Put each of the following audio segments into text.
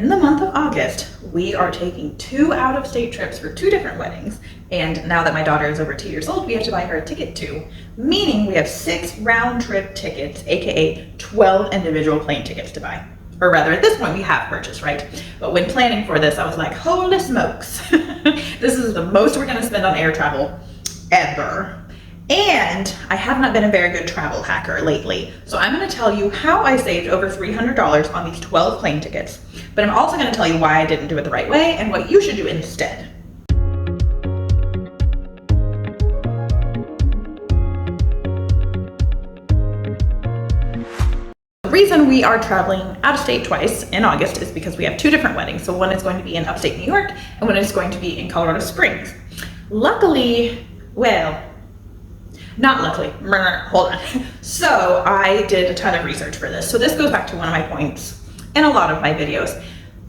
in the month of August, we are taking 2 out-of-state trips for 2 different weddings. And now that my daughter is over 2 years old, we have to buy her a ticket too, meaning we have 6 round-trip tickets, aka 12 individual plane tickets to buy. Or rather, at this point, we have purchased, right? But when planning for this, I was like, holy smokes. This is the most we're gonna spend on air travel ever. And I have not been a very good travel hacker lately. So I'm gonna tell you how I saved over $300 on these 12 plane tickets. But I'm also gonna tell you why I didn't do it the right way and what you should do instead. The reason we are traveling out of state twice in August is because we have 2 different weddings. So one is going to be in upstate New York and one is going to be in Colorado Springs. Luckily, well, not luckily, hold on. So I did a ton of research for this. So this goes back to one of my points in a lot of my videos.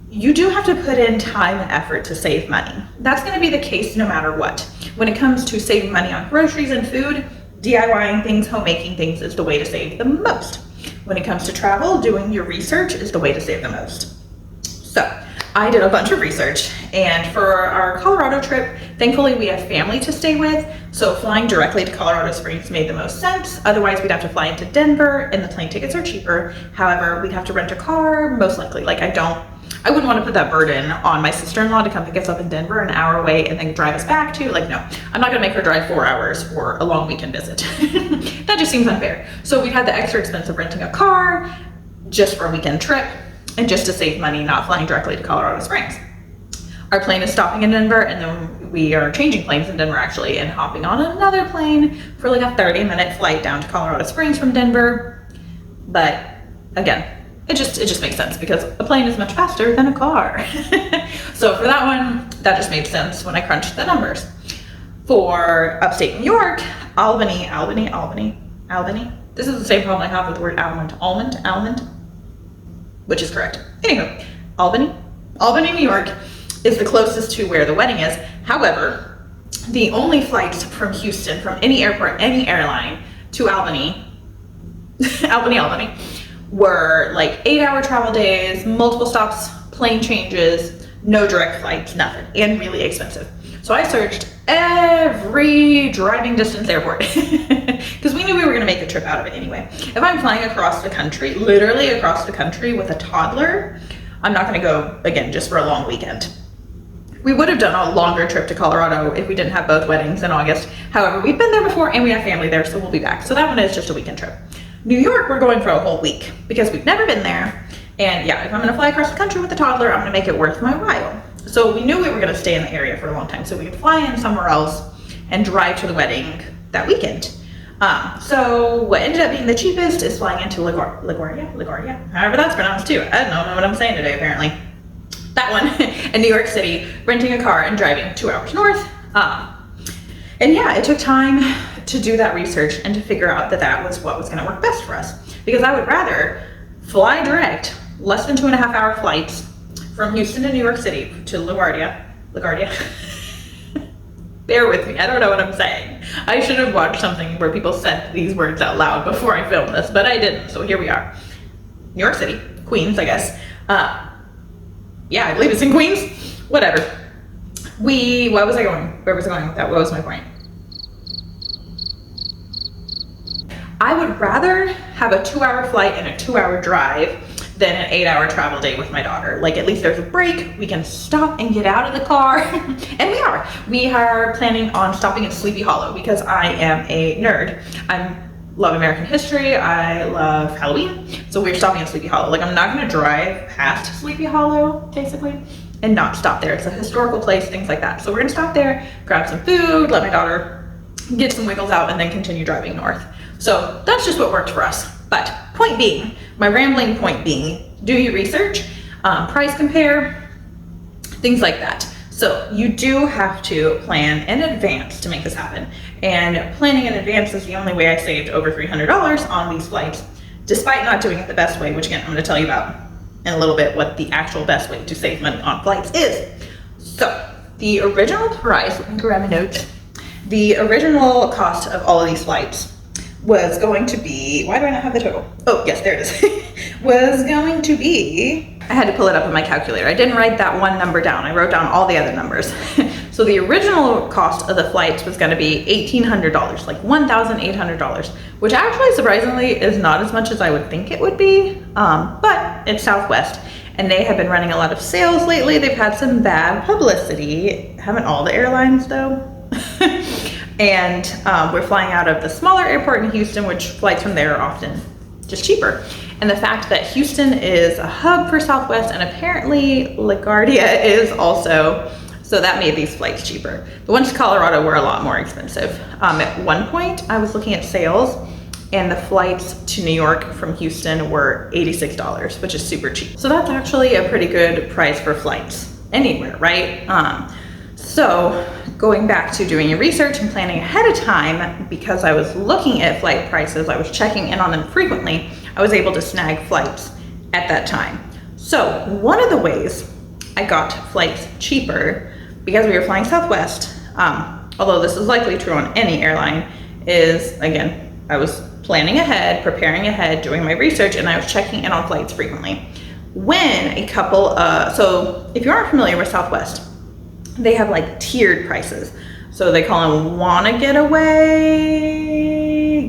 You do have to put in time and effort to save money. That's gonna be the case no matter what. When it comes to saving money on groceries and food, DIYing things, homemaking things is the way to save the most. When it comes to travel, doing your research is the way to save the most. So I did a bunch of research, and for our Colorado trip, thankfully we have family to stay with, so flying directly to Colorado Springs made the most sense. Otherwise, we'd have to fly into Denver, and the plane tickets are cheaper. However, we'd have to rent a car, most likely. Like, I wouldn't want to put that burden on my sister-in-law to come pick us up in Denver an hour away and then drive us back to, like, no. I'm not gonna make her drive 4 hours for a long weekend visit. That just seems unfair. So we'd have the extra expense of renting a car just for a weekend trip, and just to save money, not flying directly to Colorado Springs. Our plane is stopping in Denver, and then we are changing planes in Denver actually, and hopping on another plane for like a 30-minute flight down to Colorado Springs from Denver. But again, it just makes sense because a plane is much faster than a car. So for that one, that just made sense when I crunched the numbers. For upstate New York, Albany. This is the same problem I have with the word almond, which is correct. Anywho, Albany, New York is the closest to where the wedding is. However, the only flights from Houston, from any airport, any airline to Albany, were like 8-hour travel days, multiple stops, plane changes, no direct flights, nothing, and really expensive. So I searched every driving distance airport because we knew we were gonna make the trip out of it anyway. If I'm flying across the country, literally across the country with a toddler, I'm not gonna go, again, just for a long weekend. We would have done a longer trip to Colorado if we didn't have both weddings in August. However, we've been there before and we have family there, so we'll be back. So that one is just a weekend trip. New York, we're going for a whole week because we've never been there. And yeah, if I'm gonna fly across the country with a toddler, I'm gonna make it worth my while. So we knew we were gonna stay in the area for a long time, so we could fly in somewhere else and drive to the wedding that weekend. So what ended up being the cheapest is flying into LaGuardia, however that's pronounced too. I don't know what I'm saying today, apparently. That one in New York City, renting a car and driving 2 hours north. And yeah, it took time to do that research and to figure out that that was what was gonna work best for us. Because I would rather fly direct, less than 2.5-hour flights from Houston to New York City to LaGuardia. Bear with me, I don't know what I'm saying. I should have watched something where people said these words out loud before I filmed this, but I didn't, so here we are. New York City, Queens, I guess. Yeah, I believe it's in Queens, whatever. Where was I going with that? What was my point? I would rather have a 2-hour flight and a 2-hour drive than an 8-hour travel day with my daughter. Like, at least there's a break, we can stop and get out of the car. And we are planning on stopping at Sleepy Hollow because I am a nerd. I love American history, I love Halloween, so we're stopping at Sleepy Hollow. Like, I'm not gonna drive past Sleepy Hollow, basically, and not stop there. It's a historical place, things like that. So we're gonna stop there, grab some food, let my daughter get some wiggles out, and then continue driving north. So that's just what worked for us. But point being, my rambling point being, do your research, price compare, things like that. So you do have to plan in advance to make this happen. And planning in advance is the only way I saved over $300 on these flights, despite not doing it the best way, which again, I'm gonna tell you about in a little bit what the actual best way to save money on flights is. So the original price, let me grab my notes. The original cost of all of these flights was going to be, why do I not have the total? Oh, yes, there it is. Was going to be I had to pull it up in my calculator. I didn't write that one number down. I wrote down all the other numbers. So the original cost of the flights was gonna be $1,800, like $1,800, which actually surprisingly is not as much as I would think it would be, but it's Southwest. And they have been running a lot of sales lately. They've had some bad publicity. Haven't all the airlines though? And we're flying out of the smaller airport in Houston, which flights from there are often just cheaper. And the fact that Houston is a hub for Southwest and apparently LaGuardia is also, so that made these flights cheaper. The ones to Colorado were a lot more expensive. At one point I was looking at sales and the flights to New York from Houston were $86, which is super cheap. So that's actually a pretty good price for flights anywhere, right? So going back to doing your research and planning ahead of time, because I was looking at flight prices, I was checking in on them frequently, I was able to snag flights at that time. So one of the ways I got flights cheaper, because we were flying Southwest, although this is likely true on any airline, is, again, I was planning ahead, preparing ahead, doing my research, and I was checking in on flights frequently. When a couple, so if you aren't familiar with Southwest, they have like tiered prices. So they call them wanna get away,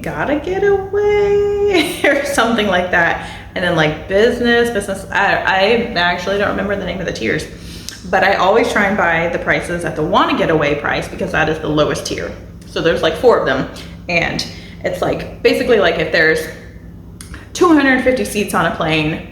gotta get away, or something like that. And then like business, I actually don't remember the name of the tiers, but I always try and buy the prices at the wanna get away price because that is the lowest tier. So there's like 4 of them. And it's like, basically like if there's 250 seats on a plane,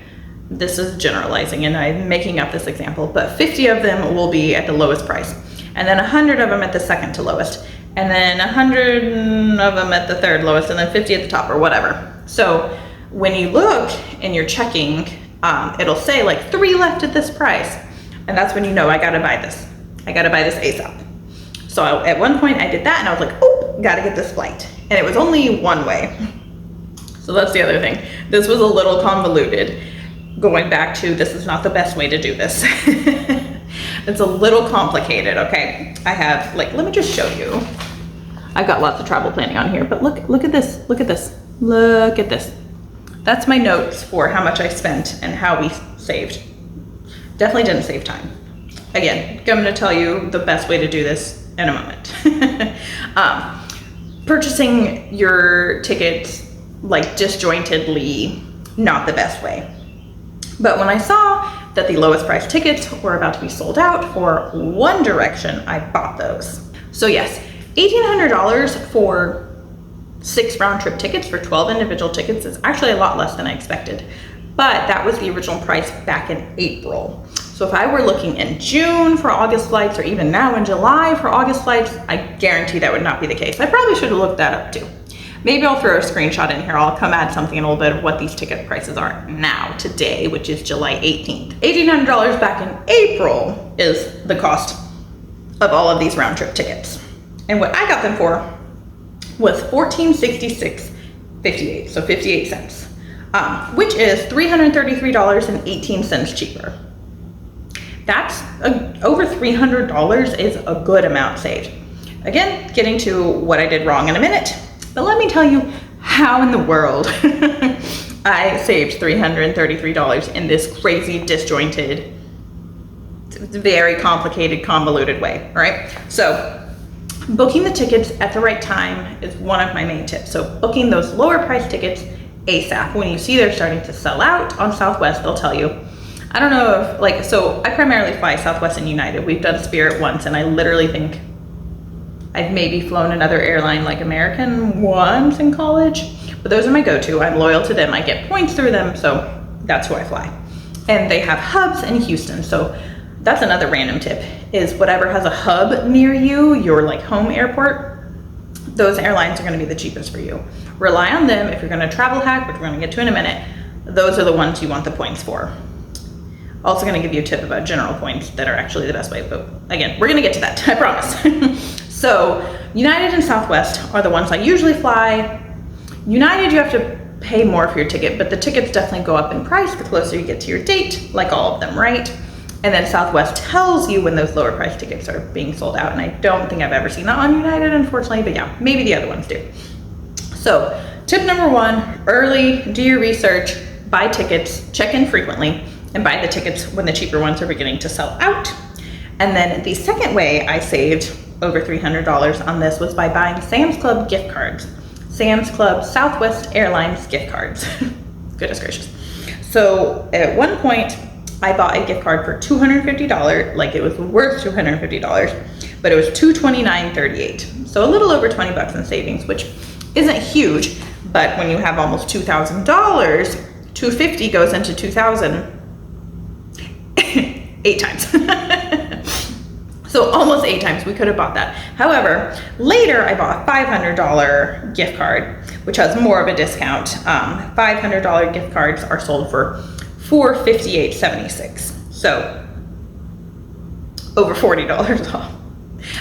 this is generalizing and I'm making up this example, but 50 of them will be at the lowest price. And then 100 of them at the second to lowest. And then 100 of them at the third lowest, and then 50 at the top or whatever. So when you look and you're checking, it'll say like 3 left at this price. And that's when you know I gotta buy this. I gotta buy this ASAP. So at one point I did that and I was like, oh, gotta get this flight. And it was only one way. So that's the other thing. This was a little convoluted. Going back to, this is not the best way to do this. It's a little complicated, okay? I have, like, let me just show you. I've got lots of travel planning on here, but look at this, look at this, look at this. That's my notes for how much I spent and how we saved. Definitely didn't save time. Again, I'm gonna tell you the best way to do this in a moment. Purchasing your tickets like disjointedly, not the best way. But when I saw that the lowest price tickets were about to be sold out for One Direction, I bought those. So yes, $1,800 for 6 round trip tickets for 12 individual tickets is actually a lot less than I expected. But that was the original price back in April. So if I were looking in June for August flights, or even now in July for August flights, I guarantee that would not be the case. I probably should have looked that up too. Maybe I'll throw a screenshot in here. I'll come add something in a little bit of what these ticket prices are now, today, which is July 18th. $1,800 back in April is the cost of all of these round trip tickets. And what I got them for was $1466.58, so 58 cents, which is $333.18 cheaper. That's over $300 is a good amount saved. Again, getting to what I did wrong in a minute. But let me tell you how in the world I saved $333 in this crazy, disjointed, very complicated, convoluted way, all right? So booking the tickets at the right time is one of my main tips. So booking those lower price tickets ASAP. When you see they're starting to sell out on Southwest, they'll tell you. I don't know if, like, so I primarily fly Southwest and United. We've done Spirit once, and I literally think I've maybe flown another airline like American once in college, but those are my go-to. I'm loyal to them. I get points through them, so that's who I fly. And they have hubs in Houston, so that's another random tip, is whatever has a hub near you, your like home airport, those airlines are gonna be the cheapest for you. Rely on them if you're gonna travel hack, which we're gonna get to in a minute. Those are the ones you want the points for. Also gonna give you a tip about general points that are actually the best way, but again, we're gonna get to that, I promise. So United and Southwest are the ones I usually fly. United, you have to pay more for your ticket, but the tickets definitely go up in price the closer you get to your date, like all of them, right? And then Southwest tells you when those lower price tickets are being sold out, and I don't think I've ever seen that on United, unfortunately, but yeah, maybe the other ones do. So tip number 1, early, do your research, buy tickets, check in frequently. and buy the tickets when the cheaper ones are beginning to sell out. And then the second way I saved over $300 on this was by buying Sam's Club gift cards. Sam's Club Southwest Airlines gift cards. Goodness gracious. So at one point, I bought a gift card for $250, like it was worth $250, but it was $229.38. So a little over 20 bucks in savings, which isn't huge, but when you have almost $2,000, $250 goes into $2,000 8 times. So almost 8 times we could have bought that. However, later I bought a $500 gift card, which has more of a discount. $500 gift cards are sold for $458.76. So over $40 off.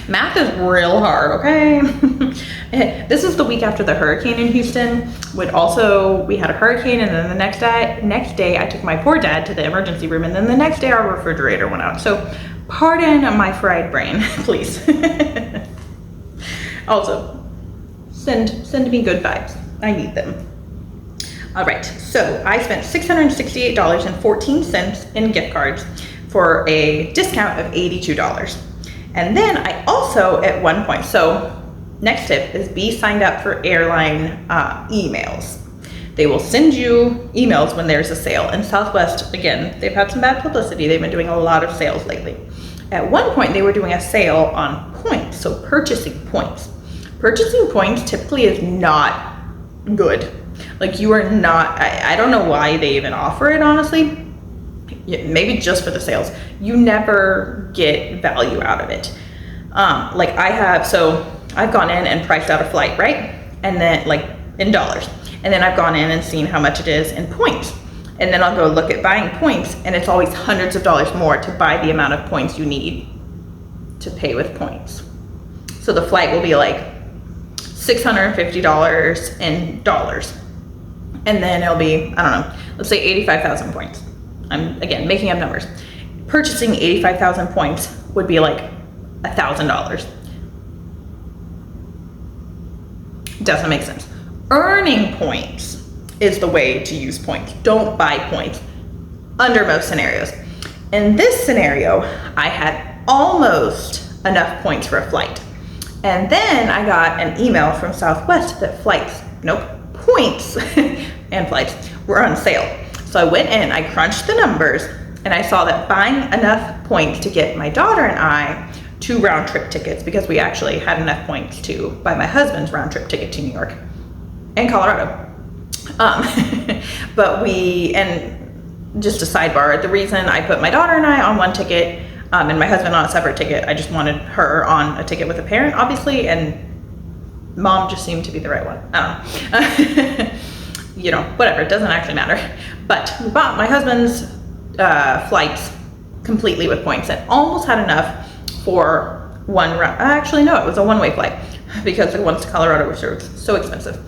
Math is real hard, okay? This is the week after the hurricane in Houston. We had a hurricane, and then the next day I took my poor dad to the emergency room, and then the next day our refrigerator went out. So pardon my fried brain, please. Also, send me good vibes. I need them. All right, so I spent $668.14 in gift cards for a discount of $82. And then I also, at one point, so next tip is be signed up for airline emails. They will send you emails when there's a sale. And Southwest, again, they've had some bad publicity. They've been doing a lot of sales lately. At one point, they were doing a sale on points, so purchasing points. Purchasing points typically is not good. Like you are not, I don't know why they even offer it, honestly. Maybe just for the sales. You never get value out of it. Like I've gone in and priced out a flight, right? And then like in dollars. And then I've gone in and seen how much it is in points. And then I'll go look at buying points, and it's always hundreds of dollars more to buy the amount of points you need to pay with points. So the flight will be like $650 in dollars. And then it'll be, I don't know, let's say 85,000 points. I'm, again, making up numbers. Purchasing 85,000 points would be like $1,000. Doesn't make sense. Earning points is the way to use points. Don't buy points under most scenarios. In this scenario, I had almost enough points for a flight. And then I got an email from Southwest that points and flights were on sale. So I went in, I crunched the numbers, and I saw that buying enough points to get my daughter and I 2 round trip tickets, because we actually had enough points to buy my husband's round trip ticket to New York and Colorado. And just a sidebar, the reason I put my daughter and I on one ticket and my husband on a separate ticket, I just wanted her on a ticket with a parent, obviously, and mom just seemed to be the right one. I don't know. Whatever, it doesn't actually matter. But we bought my husband's flights completely with points and almost had enough for one round. Actually, no, it was a one-way flight because the ones to Colorado were so expensive.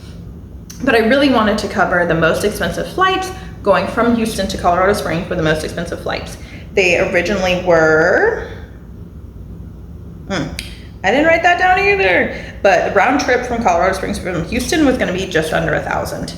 But I really wanted to cover the most expensive flights. Going from Houston to Colorado Springs were the most expensive flights. They originally were, I didn't write that down either, but the round trip from Colorado Springs from Houston was gonna be just under $1,000.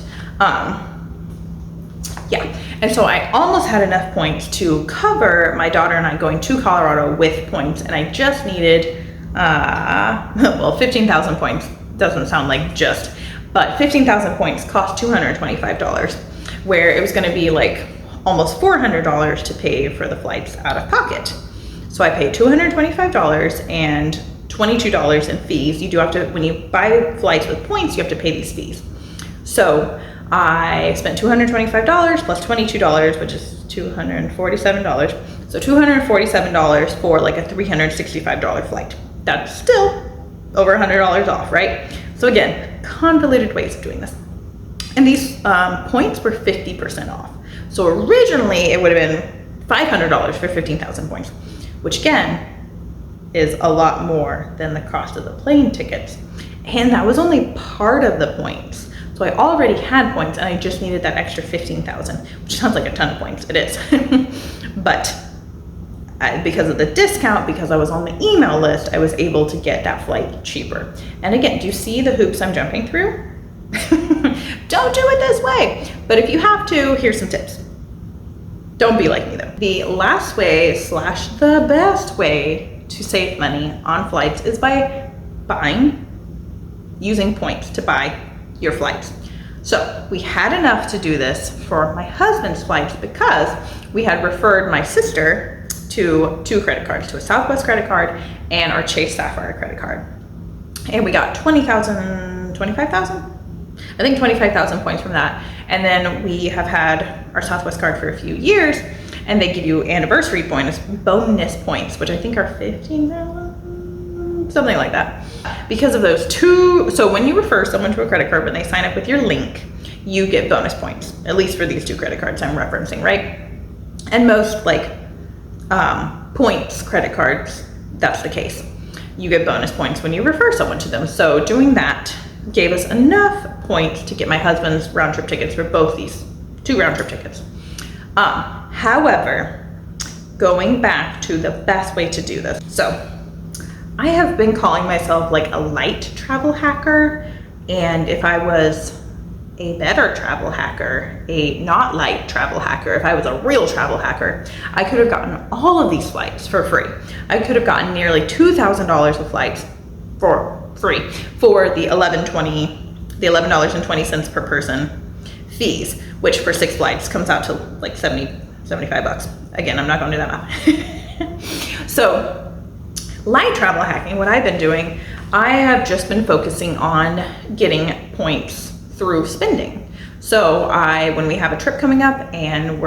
Yeah, and so I almost had enough points to cover my daughter and I going to Colorado with points, and I just needed, 15,000 points. Doesn't sound like just, but 15,000 points cost $225, where it was gonna be like almost $400 to pay for the flights out of pocket. So I paid $225 and $22 in fees. You do have to, when you buy flights with points, you have to pay these fees. So I spent $225 plus $22, which is $247. So $247 for like a $365 flight. That's still over $100 off, right? So again, convoluted ways of doing this. And these points were 50% off. So originally it would have been $500 for 15,000 points, which again is a lot more than the cost of the plane tickets. And that was only part of the points. So I already had points and I just needed that extra 15,000, which sounds like a ton of points. It is. But because of the discount, because I was on the email list, I was able to get that flight cheaper. And again, do you see the hoops I'm jumping through? Don't do it this way. But if you have to, here's some tips. Don't be like me though. The last way / the best way to save money on flights is by using points to buy your flights. So we had enough to do this for my husband's flights because we had referred my sister to 2 credit cards, to a Southwest credit card and our Chase Sapphire credit card. And we got 25,000? I think 25,000 points from that. And then we have had our Southwest card for a few years, and they give you anniversary bonus points, which I think are 15,000, something like that. Because of those 2, so when you refer someone to a credit card, when they sign up with your link, you get bonus points, at least for these 2 credit cards I'm referencing, right? And most points credit cards, that's the case. You get bonus points when you refer someone to them. So doing that gave us enough points to get my husband's round trip tickets for both these 2 round trip tickets. However, going back to the best way to do this. So I have been calling myself like a light travel hacker. And if I was a better travel hacker, a not light travel hacker, if I was a real travel hacker, I could have gotten all of these flights for free. I could have gotten nearly $2,000 of flights for free for the $11.20 per person fees, which for 6 flights comes out to like 75 bucks. Again, I'm not gonna do that math. So light travel hacking, what I've been doing, I have just been focusing on getting points through spending. So when we have a trip coming up and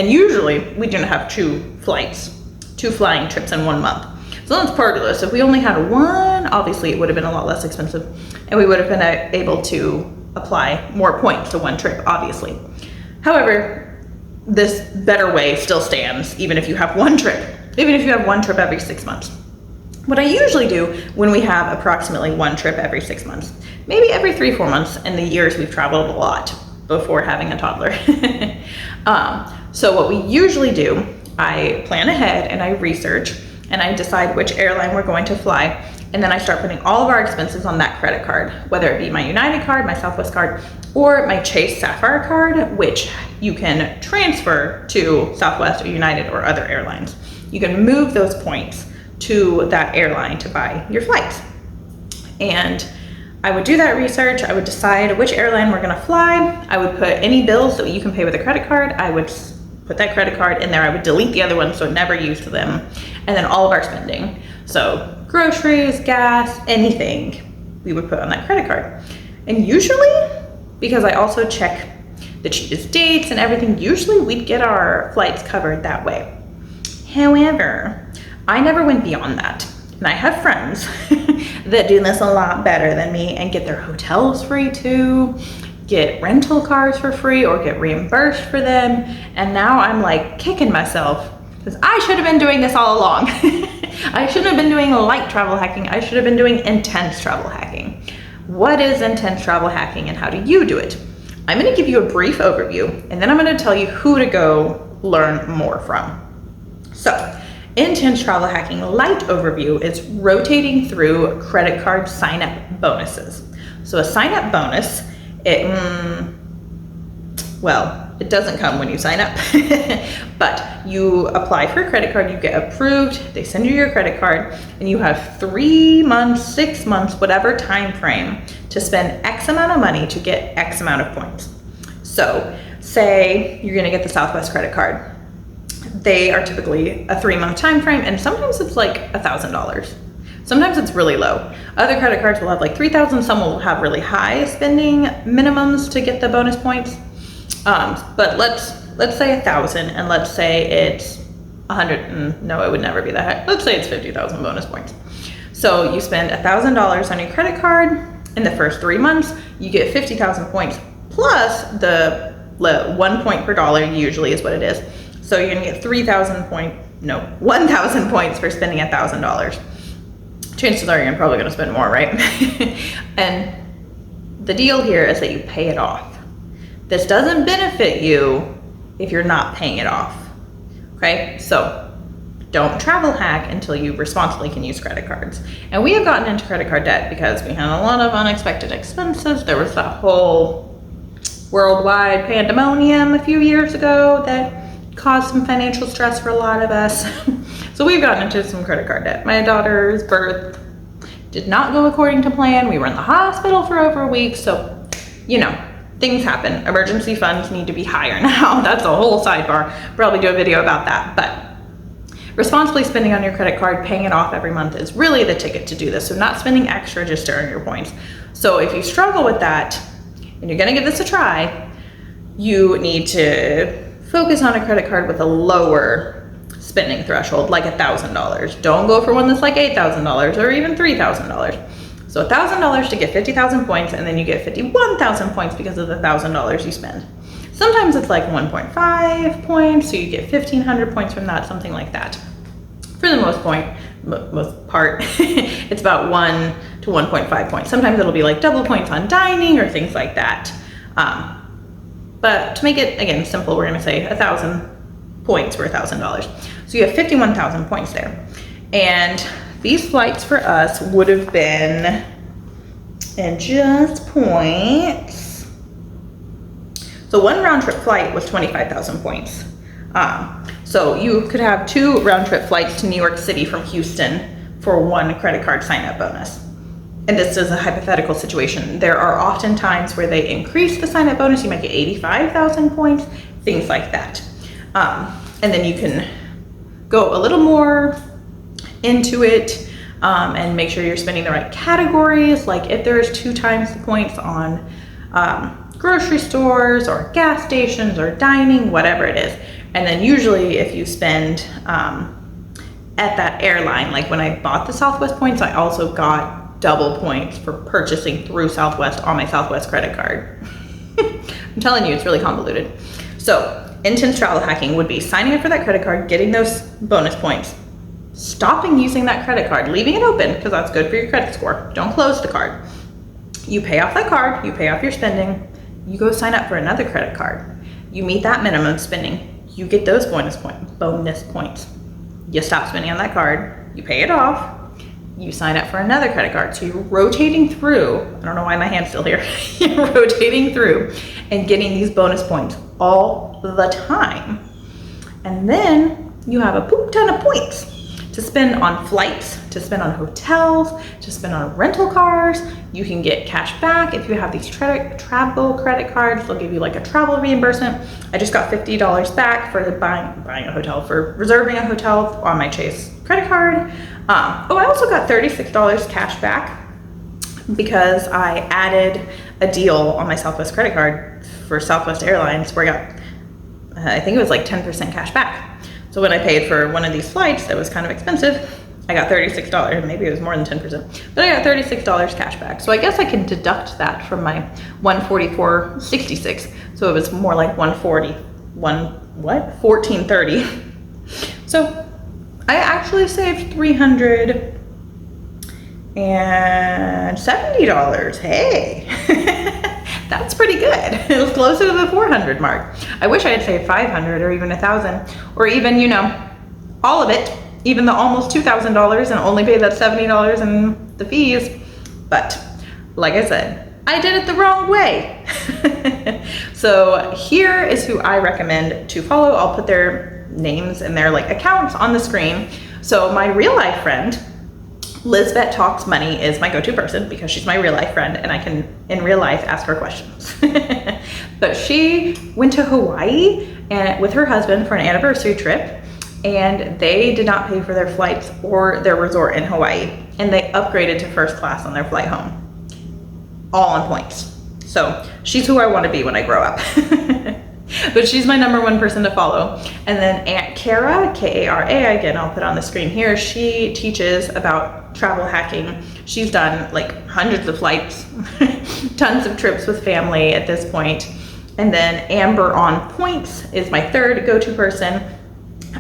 usually we didn't have 2 flying trips in 1 month. So that's part of this. If we only had 1, obviously it would have been a lot less expensive and we would have been able to apply more points to 1 trip, obviously. However, this better way still stands even if you have 1 trip, even if you have 1 trip every 6 months. What I usually do when we have approximately 1 trip every 6 months, maybe every 3-4 months in the years we've traveled a lot before having a toddler. So what we usually do, I plan ahead and I research and I decide which airline we're going to fly. And then I start putting all of our expenses on that credit card, whether it be my United card, my Southwest card, or my Chase Sapphire card, which you can transfer to Southwest or United or other airlines. You can move those points to that airline to buy your flights. And I would do that research. I would decide which airline we're gonna fly. I would put any bills that you can pay with a credit card. I would put that credit card in there. I would delete the other ones so I never used them. And then all of our spending. So groceries, gas, anything we would put on that credit card. And usually, because I also check the cheapest dates and everything, usually we'd get our flights covered that way. However, I never went beyond that. And I have friends that do this a lot better than me and get their hotels free too, get rental cars for free or get reimbursed for them. And now I'm like kicking myself because I should have been doing this all along. I shouldn't have been doing light travel hacking. I should have been doing intense travel hacking. What is intense travel hacking and how do you do it? I'm gonna give you a brief overview and then I'm gonna tell you who to go learn more from. So, intense travel hacking light overview is rotating through credit card sign-up bonuses. So a sign-up bonus, it doesn't come when you sign up, but you apply for a credit card, you get approved, they send you your credit card, and you have 3 months, 6 months, whatever time frame to spend X amount of money to get X amount of points. So say you're gonna get the Southwest credit card. They are typically a 3-month time frame, and sometimes it's like $1,000. Sometimes it's really low. Other credit cards will have like 3,000. Some will have really high spending minimums to get the bonus points. But let's say 1,000, and let's say it's 100. No, it would never be that high. Let's say it's 50,000 bonus points. So you spend $1,000 on your credit card in the first 3 months. You get 50,000 points plus the 1 point per dollar. Usually is what it is. So you're gonna get 1,000 points for spending $1,000. Chances are you're probably gonna spend more, right? And the deal here is that you pay it off. This doesn't benefit you if you're not paying it off, okay? So don't travel hack until you responsibly can use credit cards. And we have gotten into credit card debt because we had a lot of unexpected expenses. There was that whole worldwide pandemonium a few years ago that caused some financial stress for a lot of us. So we've gotten into some credit card debt. My daughter's birth did not go according to plan. We were in the hospital for over a week. So, you know, things happen. Emergency funds need to be higher now. That's a whole sidebar. Probably do a video about that. But responsibly spending on your credit card, paying it off every month is really the ticket to do this. So not spending extra just to earn your points. So if you struggle with that and you're gonna give this a try, you need to focus on a credit card with a lower spending threshold, like $1,000. Don't go for one that's like $8,000 or even $3,000. So $1,000 to get 50,000 points, and then you get 51,000 points because of the $1,000 you spend. Sometimes it's like 1.5 points, so you get 1,500 points from that, something like that. For the most part, it's about 1 to 1.5 points. Sometimes it'll be like double points on dining or things like that. But to make it, again, simple, we're gonna say 1,000 points for $1,000. So you have 51,000 points there. And these flights for us would have been, in just points, so one round trip flight was 25,000 points. So you could have 2 round trip flights to New York City from Houston for 1 credit card sign up bonus. And this is a hypothetical situation. There are often times where they increase the sign up bonus. You might get 85,000 points, things like that. And then you can go a little more into it and make sure you're spending the right categories. Like if there's 2 times the points on grocery stores or gas stations or dining, whatever it is. And then usually if you spend at that airline, like when I bought the Southwest points, I also got double points for purchasing through Southwest on my Southwest credit card. I'm telling you, it's really convoluted. So intense travel hacking would be signing up for that credit card, getting those bonus points, stopping using that credit card, leaving it open because that's good for your credit score. Don't close the card. You pay off that card, you pay off your spending, you go sign up for another credit card. You meet that minimum spending, you get those bonus points. You stop spending on that card, you pay it off, you sign up for another credit card. So you're rotating through, I don't know why my hand's still here, you're rotating through and getting these bonus points all the time. And then you have a poop ton of points to spend on flights, to spend on hotels, to spend on rental cars. You can get cash back if you have these travel credit cards. They'll give you like a travel reimbursement. I just got $50 back for buying a hotel, for reserving a hotel on my Chase credit card. I also got $36 cash back because I added a deal on my Southwest credit card for Southwest Airlines where I got, I think it was like 10% cash back. So when I paid for one of these flights that was kind of expensive, I got $36, maybe it was more than 10%, but I got $36 cash back. So I guess I can deduct that from my $144.66. So it was more like $14.30. So I actually saved $370. Hey, that's pretty good. It was closer to the 400 mark. I wish I had saved 500 or even 1,000 or even, you know, all of it, even the almost $2,000 and only paid that $70 in the fees. But like I said, I did it the wrong way. So here is who I recommend to follow. I'll put their names and their like accounts on the screen. So my real life friend, Lizbeth Talks Money, is my go-to person because she's my real life friend and I can in real life ask her questions. But she went to Hawaii and with her husband for an anniversary trip, and they did not pay for their flights or their resort in Hawaii, and they upgraded to first class on their flight home, all on points. So she's who I want to be when I grow up. But she's my #1 person to follow. And then Aunt Kara, K-A-R-A, again, I'll put on the screen here. She teaches about travel hacking. She's done like hundreds of flights, tons of trips with family at this point. And then Amber on Points is my 3rd go-to person.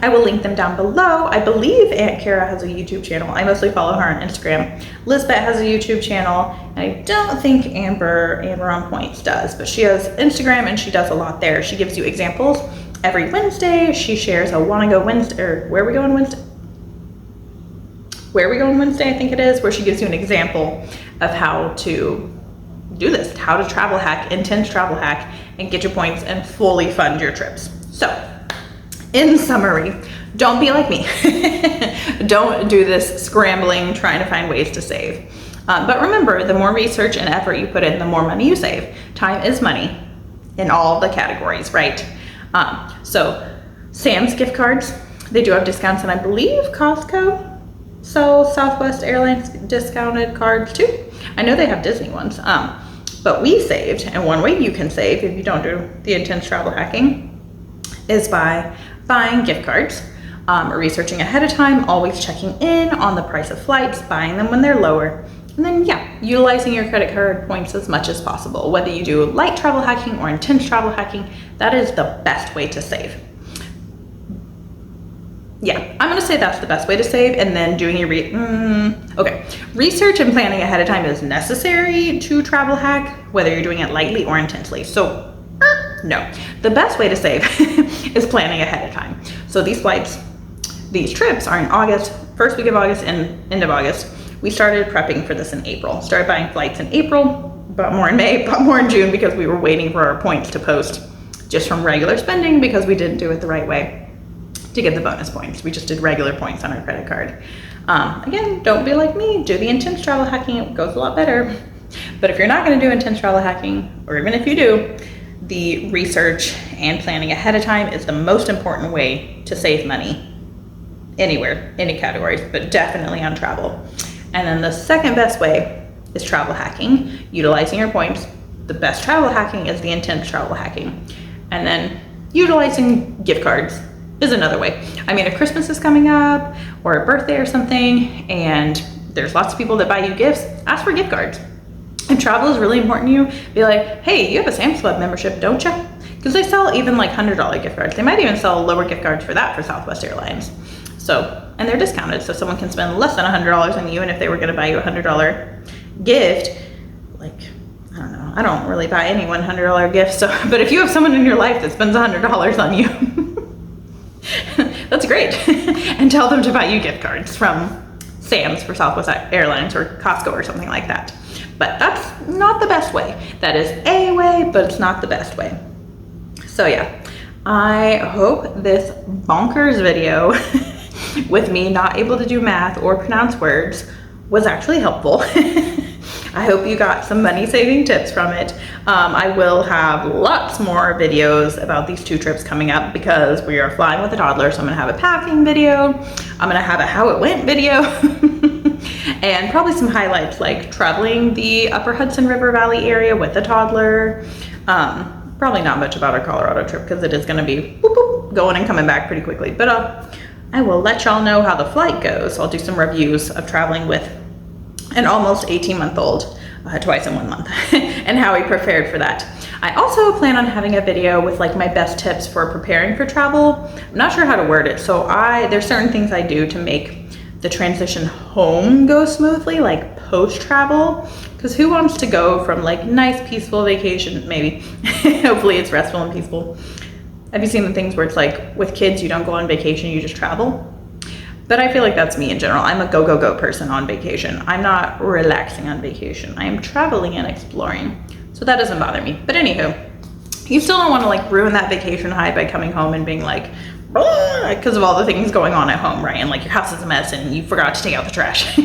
I will link them down below. I believe Aunt Kara has a YouTube channel. I mostly follow her on Instagram. Lizbeth has a YouTube channel. And I don't think Amber on Points does, but she has Instagram and she does a lot there. She gives you examples every Wednesday. She shares a Wanna Go Wednesday, or Where We Going Wednesday? Where We Going Wednesday, I think it is, where she gives you an example of how to do this, how to travel hack, intense travel hack, and get your points and fully fund your trips. So In summary, don't be like me. Don't do this scrambling, trying to find ways to save. But remember, the more research and effort you put in, the more money you save. Time is money in all the categories, right? So Sam's gift cards, they do have discounts, and I believe Costco sells Southwest Airlines discounted cards too. I know they have Disney ones. But we saved, and one way you can save if you don't do the intense travel hacking is by buying gift cards, researching ahead of time, always checking in on the price of flights, buying them when they're lower, and then utilizing your credit card points as much as possible. Whether you do light travel hacking or intense travel hacking, that is the best way to save. Yeah, I'm gonna say that's the best way to save, and then doing your research and planning ahead of time is necessary to travel hack, whether you're doing it lightly or intensely. So no, the best way to save is planning ahead of time. So these trips are in August, first week of August and end of August. We started prepping for this in April. Started buying flights in April, bought more in May, bought more in June because we were waiting for our points to post just from regular spending because we didn't do it the right way to get the bonus points. We just did regular points on our credit card. Again, don't be like me, do the intense travel hacking, it goes a lot better. But if you're not gonna do intense travel hacking, or even if you do, the research and planning ahead of time is the most important way to save money anywhere, any categories, but definitely on travel. And then the second best way is travel hacking, utilizing your points. The best travel hacking is the intense travel hacking. And then utilizing gift cards is another way. I mean, if Christmas is coming up or a birthday or something, and there's lots of people that buy you gifts, ask for gift cards. If travel is really important to you, be like, hey, you have a Sam's Club membership, don't you? Because they sell even like $100 gift cards. They might even sell lower gift cards for that for Southwest Airlines. So, and they're discounted, so someone can spend less than $100 on you, and if they were gonna buy you a $100 gift, like, I don't know, I don't really buy anyone $100 gifts, so, but if you have someone in your life that spends $100 on you, that's great. And tell them to buy you gift cards from Sam's for Southwest Airlines or Costco or something like that. But that's not the best way. That is a way, but it's not the best way. So yeah, I hope this bonkers video with me not able to do math or pronounce words was actually helpful. I hope you got some money saving tips from it. I will have lots more videos about these 2 trips coming up because we are flying with a toddler. So I'm gonna have a packing video. I'm gonna have a how it went video and probably some highlights like traveling the upper Hudson River Valley area with a toddler. Probably not much about our Colorado trip because it is gonna be boop, boop, going and coming back pretty quickly. But I will let y'all know how the flight goes. I'll do some reviews of traveling with an almost 18-month-old twice in 1 month and how we prepared for that. I also plan on having a video with like my best tips for preparing for travel. I'm not sure how to word it, so there's certain things I do to make the transition home go smoothly, like post-travel, because who wants to go from like nice peaceful vacation, maybe, hopefully it's restful and peaceful. Have you seen the things where it's like with kids, you don't go on vacation, you just travel? But I feel like that's me in general. I'm a go, go, go person on vacation. I'm not relaxing on vacation. I am traveling and exploring. So that doesn't bother me. But anywho, you still don't want to like ruin that vacation high by coming home and being like, because of all the things going on at home, right? And like your house is a mess and you forgot to take out the trash.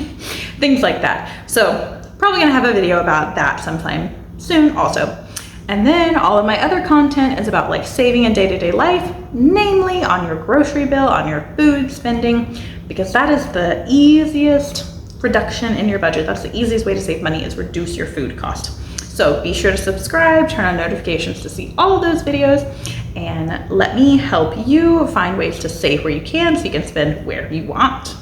Things like that. So probably gonna have a video about that sometime soon also. And then all of my other content is about like saving in day-to-day life, namely on your grocery bill, on your food spending, because that is the easiest reduction in your budget. That's the easiest way to save money, is reduce your food cost. So be sure to subscribe, turn on notifications to see all of those videos, and let me help you find ways to save where you can so you can spend where you want.